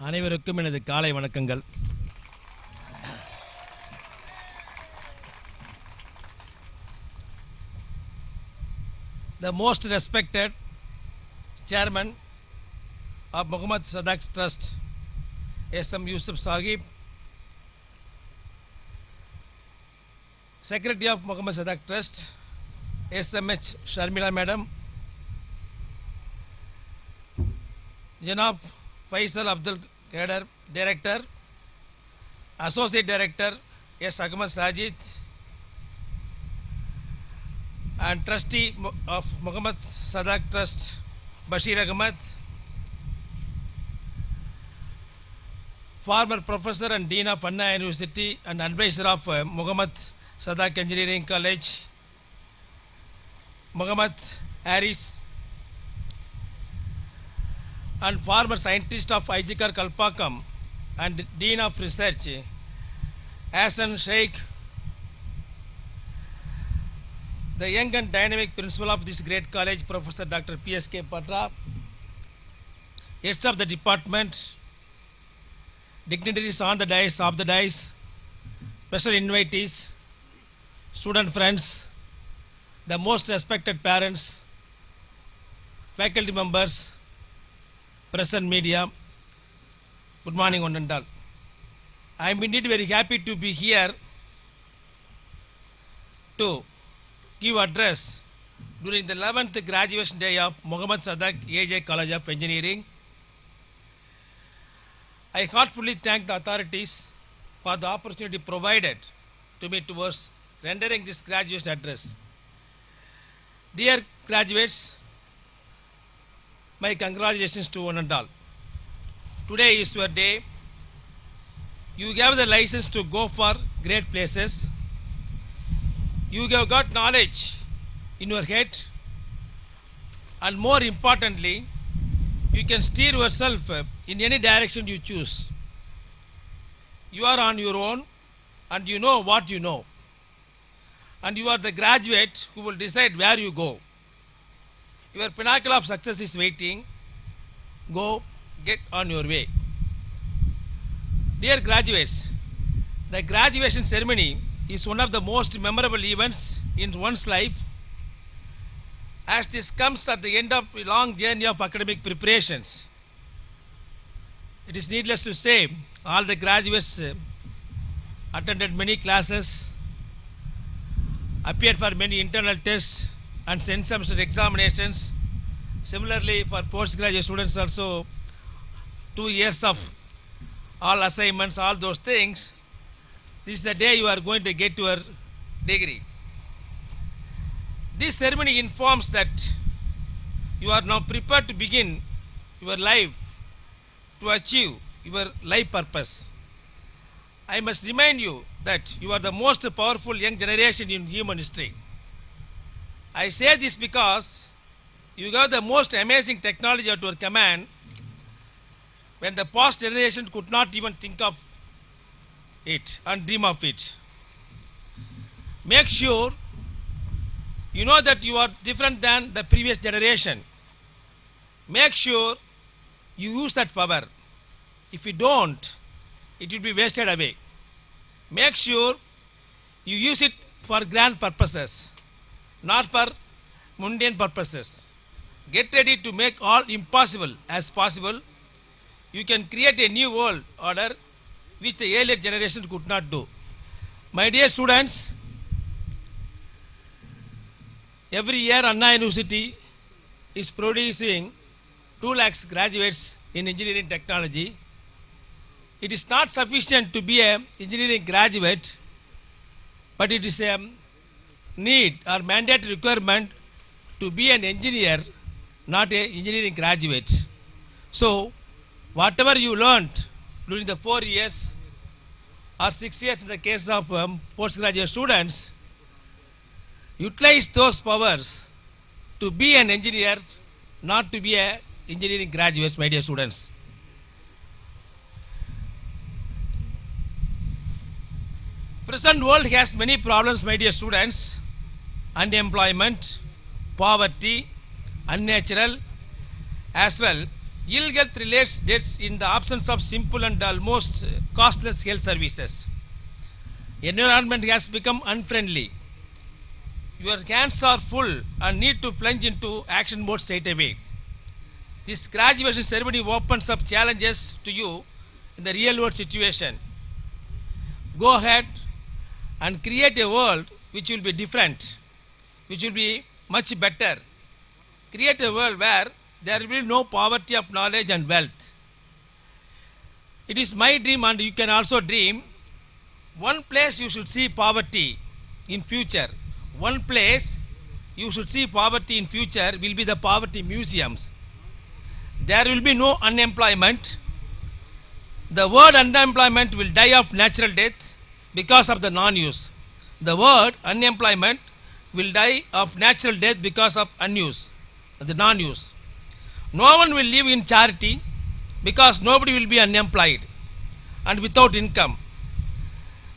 அனைவருக்கும் எனது காலை வணக்கங்கள். The most respected chairman of Muhammad Sadaq Trust, S.M. Yusuf Sahib, Secretary of Muhammad Sadaq Trust, S.M.H. Sharmila Madam, Janab Faisal Abdul Kader, Director, Associate Director, S. Ahmad Sajid, and Trustee of Muhammad Sadaq Trust, Bashir Ahmad, former Professor and Dean of Anna University and Advisor of Muhammad Sadaq Engineering College, Muhammad Harris, and former scientist of IGCAR Kalpakam and Dean of Research, Hassan Sheikh, the young and dynamic principal of this great college, Professor Dr. P.S.K. Patra, heads of the department, dignitaries on the dais, off the dais, special invitees, student friends, the most respected parents, faculty members, press and media, good morning one and all. I am indeed very happy to be here to give address during the 11th graduation day of Muhammad Sadaq AJ College of Engineering. I heartfully thank the authorities for the opportunity provided to me towards rendering this graduation address. Dear graduates, my congratulations to one and all. Today is your day. You have the license to go for great places. You have got knowledge in your head, and more importantly, you can steer yourself in any direction you choose. You are on your own and you know what you know. And you are the graduate who will decide where you go. Your pinnacle of success is waiting. Go, get on your way. Dear graduates, the graduation ceremony is one of the most memorable events in one's life, as this comes at the end of a long journey of academic preparations. It is needless to say, all the graduates attended many classes, appeared for many internal tests and end semester examinations. Similarly, for postgraduate students also, 2 years of all assignments, all those things. This is the day you are going to get your degree. This ceremony informs that you are now prepared to begin your life to achieve your life purpose. I must remind you that you are the most powerful young generation in human history. I say this because you have the most amazing technology at your command when the past generation could not even think of it and dream of it. Make sure you know that you are different than the previous generation. Make sure you use that power. If you don't, it will be wasted away. Make sure you use it for grand purposes, not for mundane purposes. Get ready to make all impossible as possible. You can create a new world order which the earlier generation could not do. My dear students, every year Anna University is producing 2 lakhs graduates in engineering technology. It is not sufficient to be an engineering graduate, but it is a need or mandatory requirement to be an engineer, not an engineering graduate. So, whatever you learned during the 4 years or 6 years in the case of postgraduate students, utilize those powers to be an engineer, not to be an engineering graduate, my dear students. Present world has many problems, my dear students. Unemployment, poverty, unnatural, as well Ill health relates deaths in the absence of simple and almost costless health services. Environment has become unfriendly. Your hands are full and need to plunge into action mode straight away. This graduation ceremony opens up challenges to you in the real world situation. Go ahead and create a world which will be different, which will be much better. Create a world where there will be no poverty of knowledge and wealth. It is my dream, and you can also dream. One place you should see poverty in future. One place you should see poverty in future will be the poverty museums. There will be no unemployment. The word unemployment will die of natural death because of the non-use. The word unemployment will die of natural death because of unuse, the non-use. No one will live in charity because nobody will be unemployed and without income.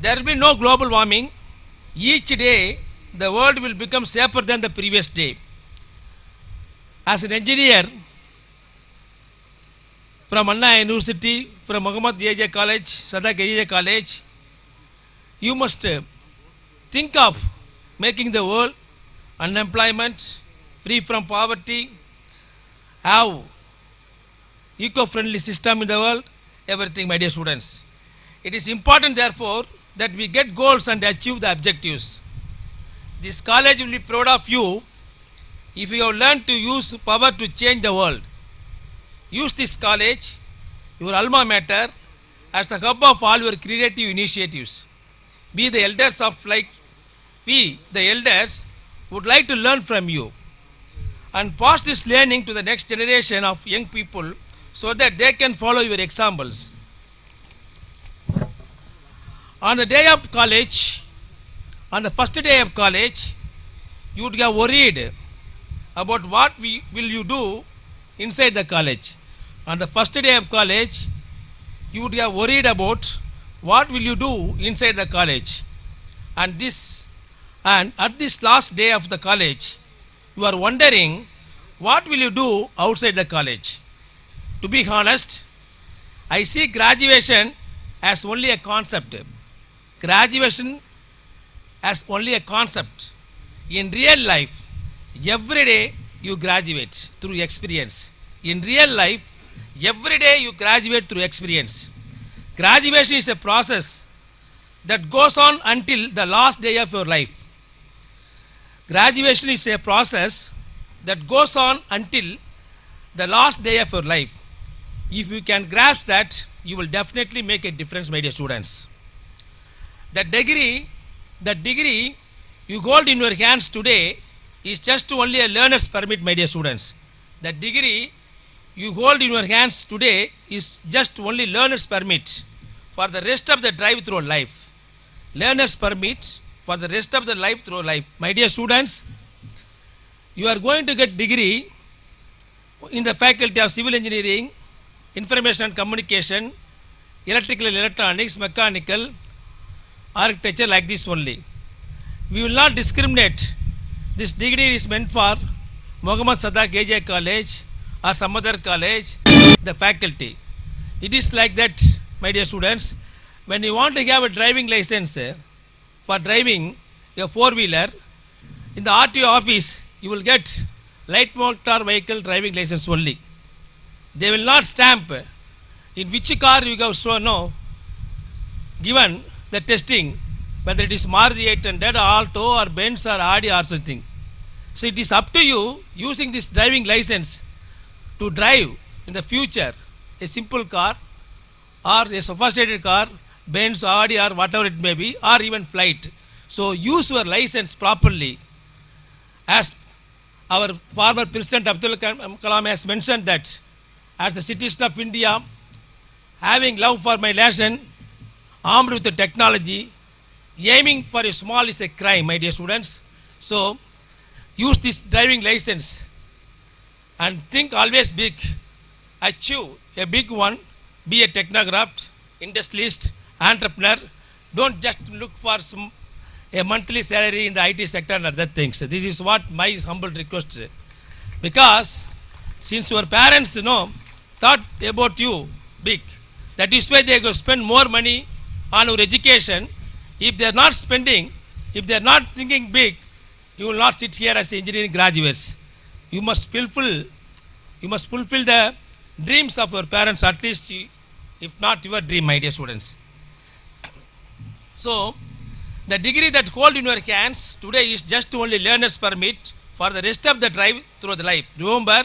There will be no global warming. Each day the world will become safer than the previous day. As an engineer from Anna University, from Muhammad A.J. College, Sadak A.J. College, you must think of making the world unemployment, free from poverty, have eco-friendly system in the world, everything, my dear students. It is important, therefore, that we get goals and achieve the objectives. This college will be proud of you if you have learned to use power to change the world. Use this college, your alma mater, as the hub of all your creative initiatives. Be the elders of we, the elders, would like to learn from you and pass this learning to the next generation of young people so that they can follow your examples. On the day of college, on the first day of college, you would have worried about what will you do inside the college. On the first day of college, you would have worried about what will you do inside the college. And at this last day of the college, you are wondering what will you do outside the college. To be honest, I see graduation as only a concept. Graduation as only a concept. In real life, every day you graduate through experience. In real life, every day you graduate through experience. Graduation is a process that goes on until the last day of your life. Graduation is a process that goes on until the last day of your life. If you can grasp that, you will definitely make a difference, my dear students. The degree you hold in your hands today is just only a learner's permit, my dear students. The degree you hold in your hands today is just only learner's permit for the rest of the drive through life. Learner's permit for the rest of the life through life. My dear students, you are going to get degree in the faculty of civil engineering, information and communication, electrical and electronics, mechanical, architecture, like this only. We will not discriminate. This degree is meant for Muhammad Sadak A.J. College or some other college, the faculty. It is like that, my dear students. When you want to have a driving license for driving a four-wheeler, in the RTO office, you will get light motor vehicle driving license only. They will not stamp in which car you have given the testing, whether it is Maruti 800 or Alto or Benz or Audi or something. So it is up to you using this driving license to drive in the future a simple car or a sophisticated car, Benz, Audi or whatever it may be, or even flight. So use your license properly. As our former President Abdul Kalam has mentioned that as a citizen of India, having love for my nation, armed with the technology, aiming for a small is a crime, my dear students. So use this driving license and think always big. Achieve a big one. Be a technocrat, industrialist, entrepreneur. Don't just look for a monthly salary in the IT sector and other things. This is what my humble request. Because since your parents thought about you big. That is why they go spend more money on your education. If they are not spending, if they are not thinking big, you will not sit here as engineering graduates. You must fulfill the dreams of your parents, at least if not your dream, my dear students. So, the degree that hold in your hands today is just only learner's permit for the rest of the drive through the life. Remember,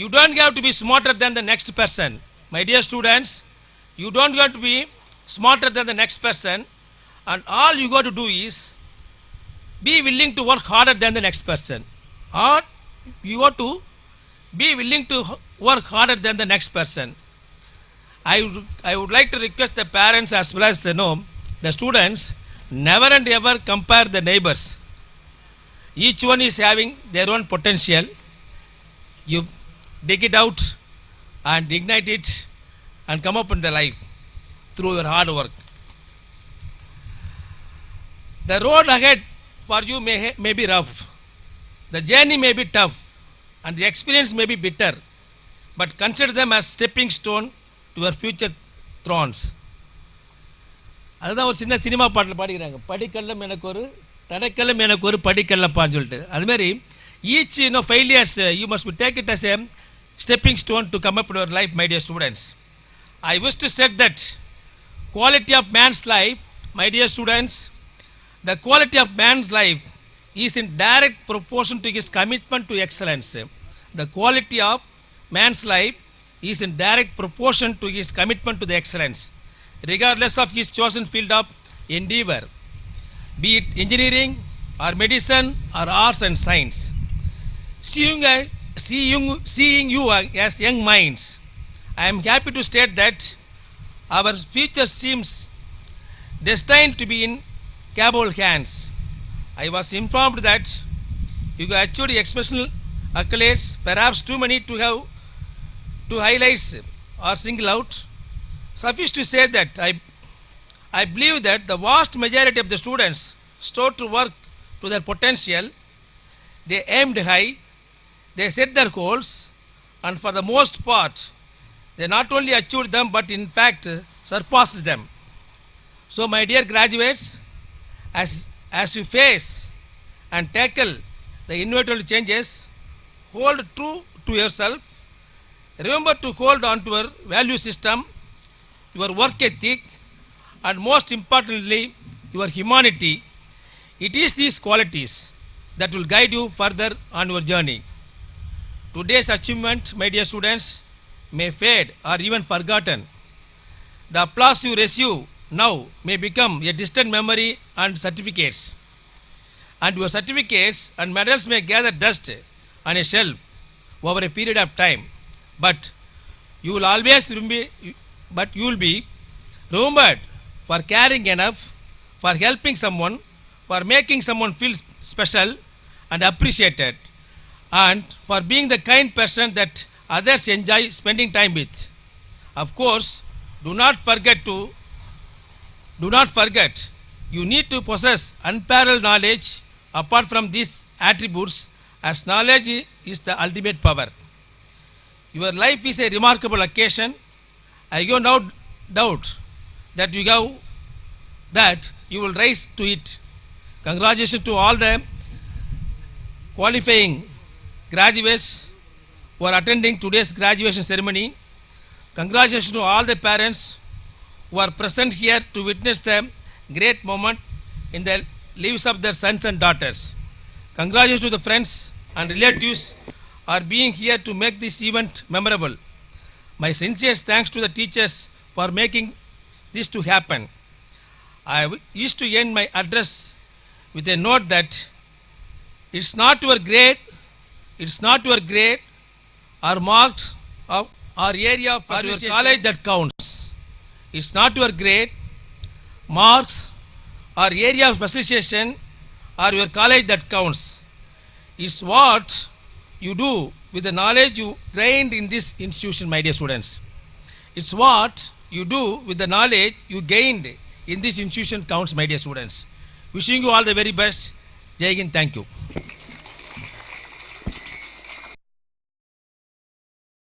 you don't have to be smarter than the next person. My dear students, you don't have to be smarter than the next person, and all you got to do is be willing to work harder than the next person. Or you got to be willing to work harder than the next person. I would like to request the parents as well as the students, never and ever compare the neighbors. Each one is having their own potential. You dig it out and ignite it and come up in the life through your hard work. The road ahead for you may be rough. The journey may be tough and the experience may be bitter, but consider them as stepping stone to your future thrones. அதுதான் ஒரு சின்ன cinema பாட்டில் பாடிக்கிறாங்க, படிக்கல்லம் எனக்கு ஒரு தடைக்கல்லம் எனக்கு ஒரு படிக்கல்லப்பான்னு சொல்லிட்டு. அதுமாரி each failures you must be take it as a stepping stone to come up in your life, my dear students. I wish to say that quality of man's life, my dear students, the quality of man's life is in direct proportion to his commitment to excellence. The quality of man's life is in direct proportion to his commitment to the excellence, regardless of his chosen field of endeavor, be it engineering or medicine or arts and science. Seeing you as young minds, I am happy to state that our future seems destined to be in capable hands. I was informed that you have achieved exceptional accolades, perhaps too many to have to highlight or single out. Suffice to say that I believe that the vast majority of the students strove to work to their potential. They aimed high, they set their goals, and for the most part, they not only achieved them but in fact surpassed them. So, my dear graduates, as you face and tackle the inevitable changes, hold true to yourself. Remember to hold on to your value system, your work ethic, and most importantly, your humanity. It is these qualities that will guide you further on your journey. Today's achievement, my dear students, may fade or even forgotten. The applause you receive now may become a distant memory and certificates. And your certificates and medals may gather dust on a shelf over a period of time. But you will be remembered for caring enough, for helping someone, for making someone feel special and appreciated, and for being the kind person that others enjoy spending time with. Of course, do not forget, you need to possess unparalleled knowledge apart from these attributes, as knowledge is the ultimate power. Your life is a remarkable occasion. I have no doubt that you will rise to it. Congratulations to all the qualifying graduates who are attending today's graduation ceremony. Congratulations to all the parents who are present here to witness the great moment in the lives of their sons and daughters. Congratulations to the friends and relatives who are being here to make this event memorable. My sincere thanks to the teachers for making this to happen. I wish to end my address with a note that it's not your grade or marks or area of your college that counts. It's not your grade, marks or area of association or your college that counts. It's what you do with the knowledge you gained in this institution, my dear students. It's what you do with the knowledge you gained in this institution counts, my dear students. Wishing you all the very best. Jai Hind, thank you.